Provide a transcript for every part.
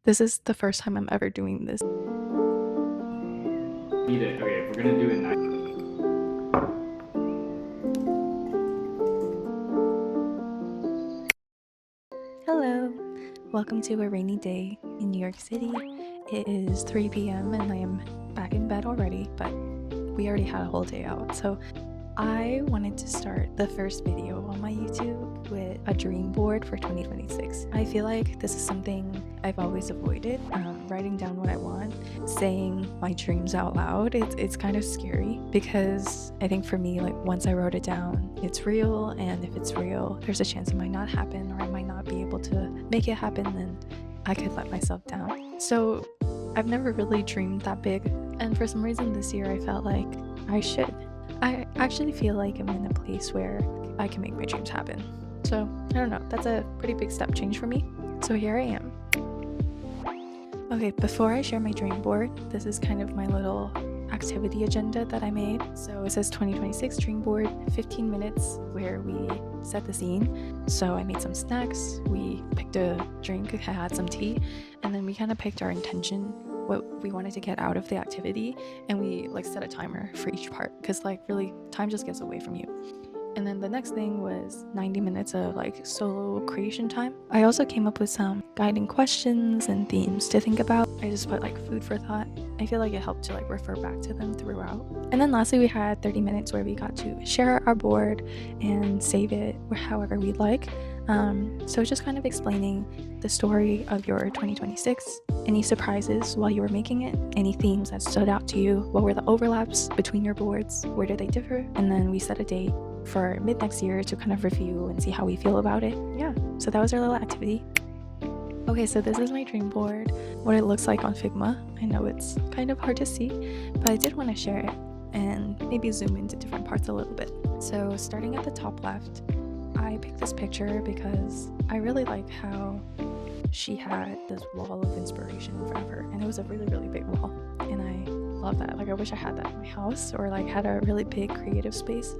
This is the first time I'm ever doing this. Need it. Okay, if we're gonna do it nice. Hello, welcome to a rainy day in New York City. It is 3 p.m. and I am back in bed already, but we already had a whole day out. So I wanted to start the first video on my YouTube with a dream board for 2026. I feel like this is something I've always avoided, writing down what I want, saying my dreams out loud. It's kind of scary because I think for me, like once I wrote it down, it's real, and if it's real, there's a chance it might not happen or I might not be able to make it happen, then I could let myself down. So I've never really dreamed that big, and for some reason this year I felt like I should. I actually feel like I'm in a place where I can make my dreams happen. So, I don't know, that's a pretty big step change for me. So here I am. Okay, before I share my dream board, this is kind of my little activity agenda that I made. So it says 2026 dream board, 15 minutes where we set the scene. So I made some snacks, we picked a drink, I had some tea, and then we kind of picked our intention, what we wanted to get out of the activity, and we like set a timer for each part because like really time just gets away from you. And then the next thing was 90 minutes of like solo creation time. I also came up with some guiding questions and themes to think about. I just put like food for thought. I feel like it helped to like refer back to them throughout. And then lastly, we had 30 minutes where we got to share our board and save it however we'd like. So just kind of explaining the story of your 2026, any surprises while you were making it, any themes that stood out to you, what were the overlaps between your boards, where did they differ, and then we set a date for mid next year to kind of review and see how we feel about it. Yeah, so that was our little activity. Okay, so this is my dream board, what it looks like on Figma. I know it's kind of hard to see, but I did want to share it and maybe zoom into different parts a little bit. So starting at the top left, I picked this picture because I really like how she had this wall of inspiration in front of her, and it was a really, really big wall, and I love that. Like I wish I had that in my house, or like had a really big creative space.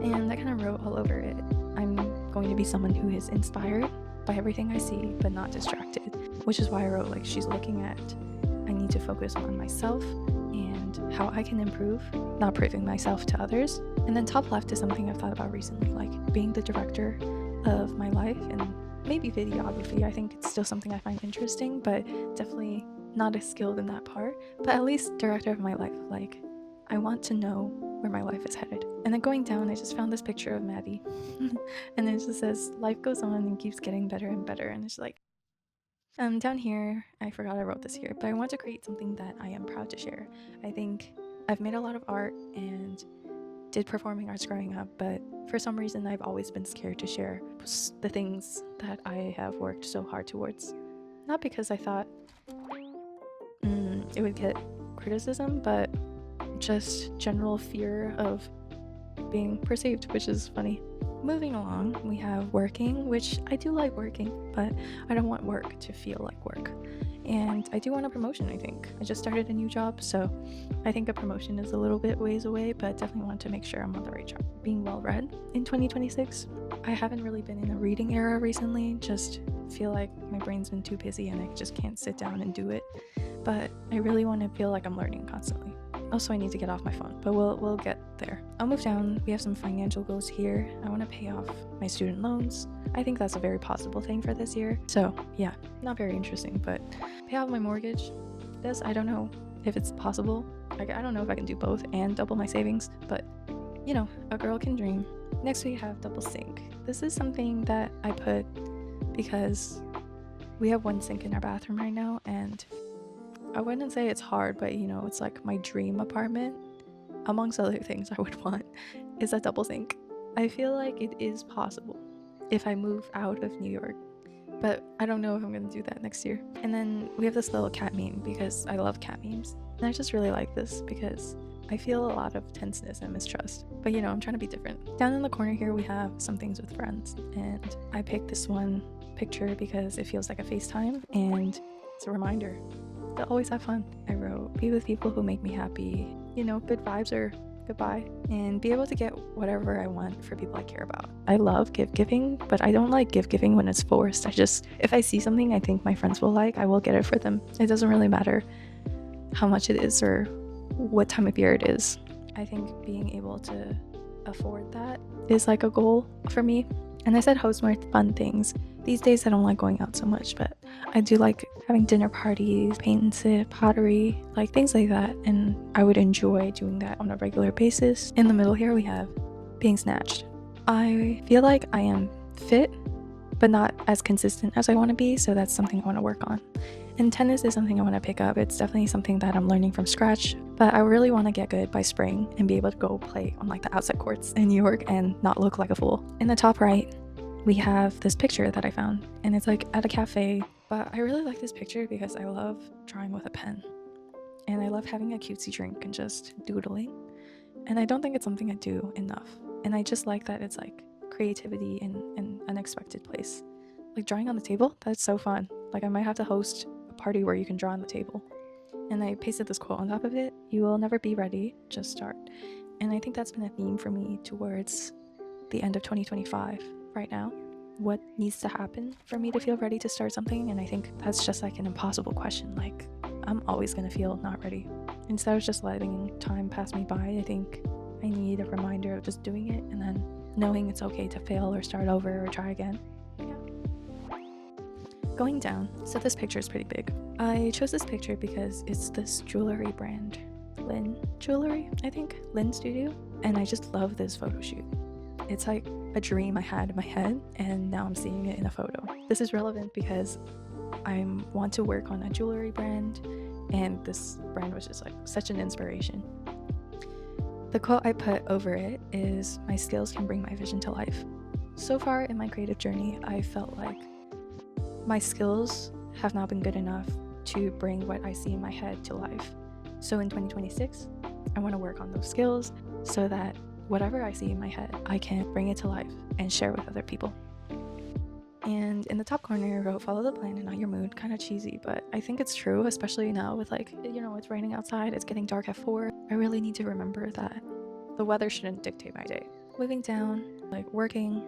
And I kind of wrote all over it, I'm going to be someone who is inspired by everything I see but not distracted, which is why I wrote like she's looking at, I need to focus on myself and how I can improve, not proving myself to others. And then top left is something I've thought about recently, like being the director of my life and maybe videography. I think it's still something I find interesting, but definitely not as skilled in that part, but at least director of my life. Like I want to know where my life is headed. And then going down, I just found this picture of Maddie and it just says life goes on and keeps getting better and better, and it's like down here, I forgot I wrote this here, but I want to create something that I am proud to share. I think I've made a lot of art and did performing arts growing up, but for some reason I've always been scared to share the things that I have worked so hard towards. Not because I thought it would get criticism, but just general fear of being perceived, which is funny. Moving along, we have working, which I do like working, but I don't want work to feel like work. And I do want a promotion, I think. I just started a new job, so I think a promotion is a little bit ways away, but definitely want to make sure I'm on the right track. Being well read in 2026. I haven't really been in a reading era recently, just feel like my brain's been too busy and I just can't sit down and do it. But I really want to feel like I'm learning constantly. Also, I need to get off my phone, but we'll get there. I'll move down. We have some financial goals here. I want to pay off my student loans. I think that's a very possible thing for this year. So yeah, not very interesting, but pay off my mortgage. This, I don't know if it's possible. I don't know if I can do both and double my savings, but you know, a girl can dream. Next we have double sink. This is something that I put because we have one sink in our bathroom right now, and I wouldn't say it's hard, but you know, it's like my dream apartment, amongst other things I would want, is a double sink. I feel like it is possible if I move out of New York, but I don't know if I'm gonna do that next year. And then we have this little cat meme because I love cat memes, and I just really like this because I feel a lot of tenseness and mistrust, but you know, I'm trying to be different. Down in the corner here we have some things with friends, and I picked this one picture because it feels like a FaceTime and it's a reminder to always have fun. I wrote, be with people who make me happy, you know, good vibes or goodbye, and be able to get whatever I want for people I care about. I love gift giving, but I don't like gift giving when it's forced. If I see something I think my friends will like, I will get it for them. It doesn't really matter how much it is or what time of year it is. I think being able to afford that is like a goal for me. And I said host more fun things. These days I don't like going out so much, but I do like having dinner parties, paint and sip, pottery, like things like that. And I would enjoy doing that on a regular basis. In the middle here we have being snatched. I feel like I am fit, but not as consistent as I want to be, so that's something I want to work on. And tennis is something I want to pick up. It's definitely something that I'm learning from scratch, but I really want to get good by spring and be able to go play on like the outside courts in New York and not look like a fool. In the top right, we have this picture that I found, and it's like at a cafe, but I really like this picture because I love drawing with a pen, and I love having a cutesy drink and just doodling, and I don't think it's something I do enough, and I just like that it's like creativity in an unexpected place. Like drawing on the table, that's so fun. Like I might have to host a party where you can draw on the table. And I pasted this quote on top of it: "You will never be ready, just start." And I think that's been a theme for me towards the end of 2025 right now. What needs to happen for me to feel ready to start something? And I think that's just like an impossible question. Like I'm always gonna feel not ready. Instead of just letting time pass me by, I think I need a reminder of just doing it and then knowing it's okay to fail or start over or try again. Yeah. Going down, so this picture is pretty big. I chose this picture because it's this jewelry brand, Lynn Jewelry, I think, Lynn Studio, and I just love this photo shoot. It's like a dream I had in my head, and now I'm seeing it in a photo. This is relevant because I want to work on a jewelry brand, and this brand was just like such an inspiration. The quote I put over it is, "My skills can bring my vision to life." So far in my creative journey, I felt like my skills have not been good enough to bring what I see in my head to life. So in 2026, I want to work on those skills so that whatever I see in my head, I can bring it to life and share with other people. And in the top corner, I wrote, "Follow the plan and not your mood." Kind of cheesy, but I think it's true, especially now with like, it's raining outside, it's getting dark at 4. I really need to remember that the weather shouldn't dictate my day. Moving down, like working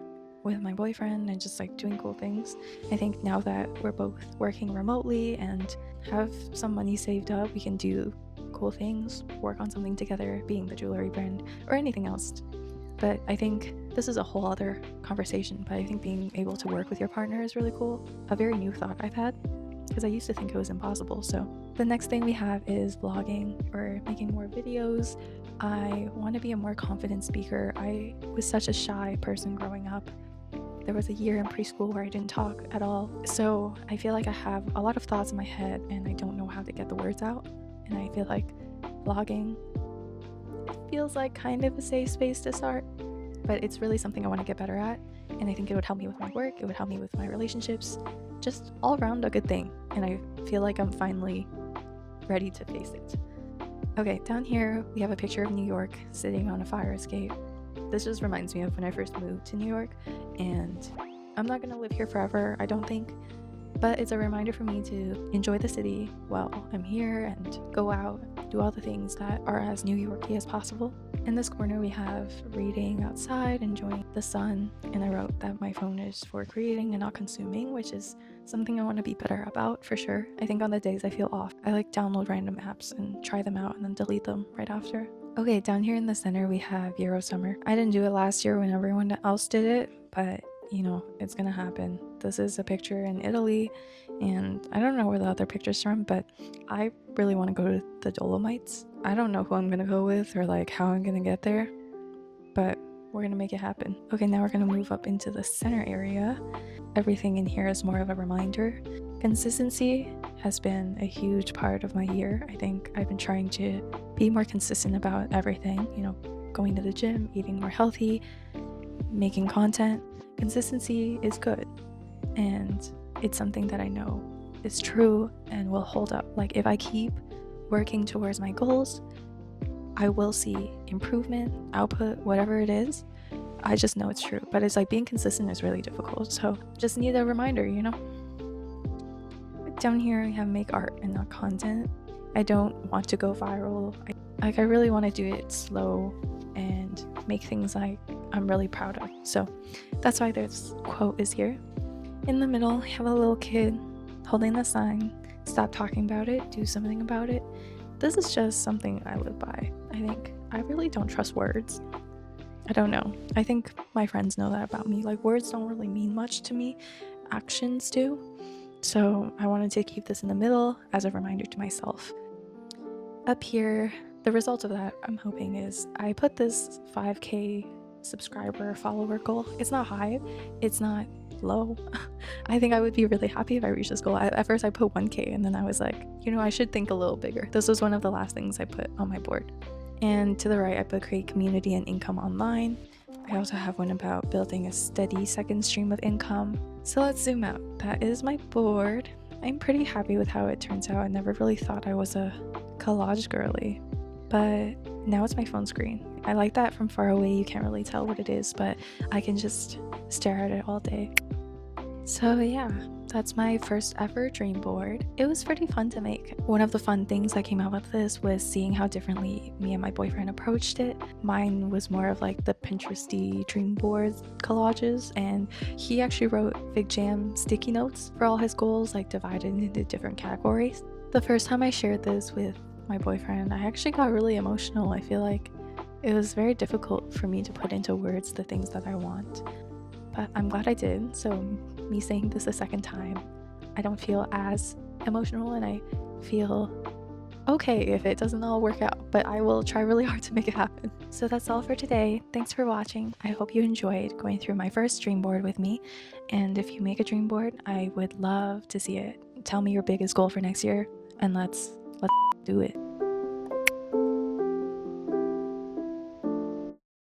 with my boyfriend and just like doing cool things. I think now that we're both working remotely and have some money saved up, we can do cool things, work on something together, being the jewelry brand or anything else. But I think this is a whole other conversation, but I think being able to work with your partner is really cool. A very new thought I've had, because I used to think it was impossible. So the next thing we have is vlogging or making more videos. I want to be a more confident speaker. I was such a shy person growing up. There was a year in preschool where I didn't talk at all. So I feel like I have a lot of thoughts in my head and I don't know how to get the words out. And I feel like vlogging, it feels like kind of a safe space to start, but it's really something I want to get better at. And I think it would help me with my work, it would help me with my relationships, just all around a good thing. And I feel like I'm finally ready to face it. Okay, down here we have a picture of New York sitting on a fire escape. This just reminds me of when I first moved to New York, and I'm not gonna live here forever, I don't think, but it's a reminder for me to enjoy the city while I'm here and go out, do all the things that are as New York-y as possible. In this corner we have reading outside, enjoying the sun, and I wrote that my phone is for creating and not consuming, which is something I want to be better about for sure. I think on the days I feel off, I like download random apps and try them out and then delete them right after. Okay, down here in the center we have Euro Summer. I didn't do it last year when everyone else did it, but it's gonna happen. This is a picture in Italy, and I don't know where the other picture's from, but I really want to go to the Dolomites. I don't know who I'm gonna go with or like how I'm gonna get there, but we're gonna make it happen. Okay, now we're gonna move up into the center area. Everything in here is more of a reminder. Consistency has been a huge part of my year. I think I've been trying to be more consistent about everything, going to the gym, eating more healthy, making content. Consistency is good, and it's something that I know is true and will hold up. Like if I keep working towards my goals, I will see improvement, output, whatever it is. I just know it's true, but it's like being consistent is really difficult, so just need a reminder. Down here I have make art and not content. I don't want to go viral. I really want to do it slow and make things I'm really proud of. So that's why this quote is here. In the middle, I have a little kid holding the sign, stop talking about it, do something about it. This is just something I live by. I think I really don't trust words. I don't know. I think my friends know that about me. Like, words don't really mean much to me, actions do. So I wanted to keep this in the middle as a reminder to myself. Up here, the result of that, I'm hoping, is I put this 5K subscriber follower goal. It's not high, it's not low. I think I would be really happy if I reached this goal. At first I put 1K, and then I was like, I should think a little bigger. This was one of the last things I put on my board. And to the right, I put create community and income online. I also have one about building a steady second stream of income. So let's zoom out. That is my board. I'm pretty happy with how it turns out. I never really thought I was a collage girly, but now it's my phone screen. I like that from far away you can't really tell what it is, but I can just stare at it all day. So yeah, that's my first ever dream board. It was pretty fun to make. One of the fun things that came out of this was seeing how differently me and my boyfriend approached it. Mine was more of like the Pinteresty dream board collages, and he actually wrote Fig Jam sticky notes for all his goals, like divided into different categories. The first time I shared this with my boyfriend, I actually got really emotional. I feel like it was very difficult for me to put into words the things that I want, but I'm glad I did. So me saying this a second time, I don't feel as emotional, and I feel okay if it doesn't all work out, but I will try really hard to make it happen. So that's all for today. Thanks for watching. I hope you enjoyed going through my first dream board with me, and if you make a dream board, I would love to see it. Tell me your biggest goal for next year, and let's do it.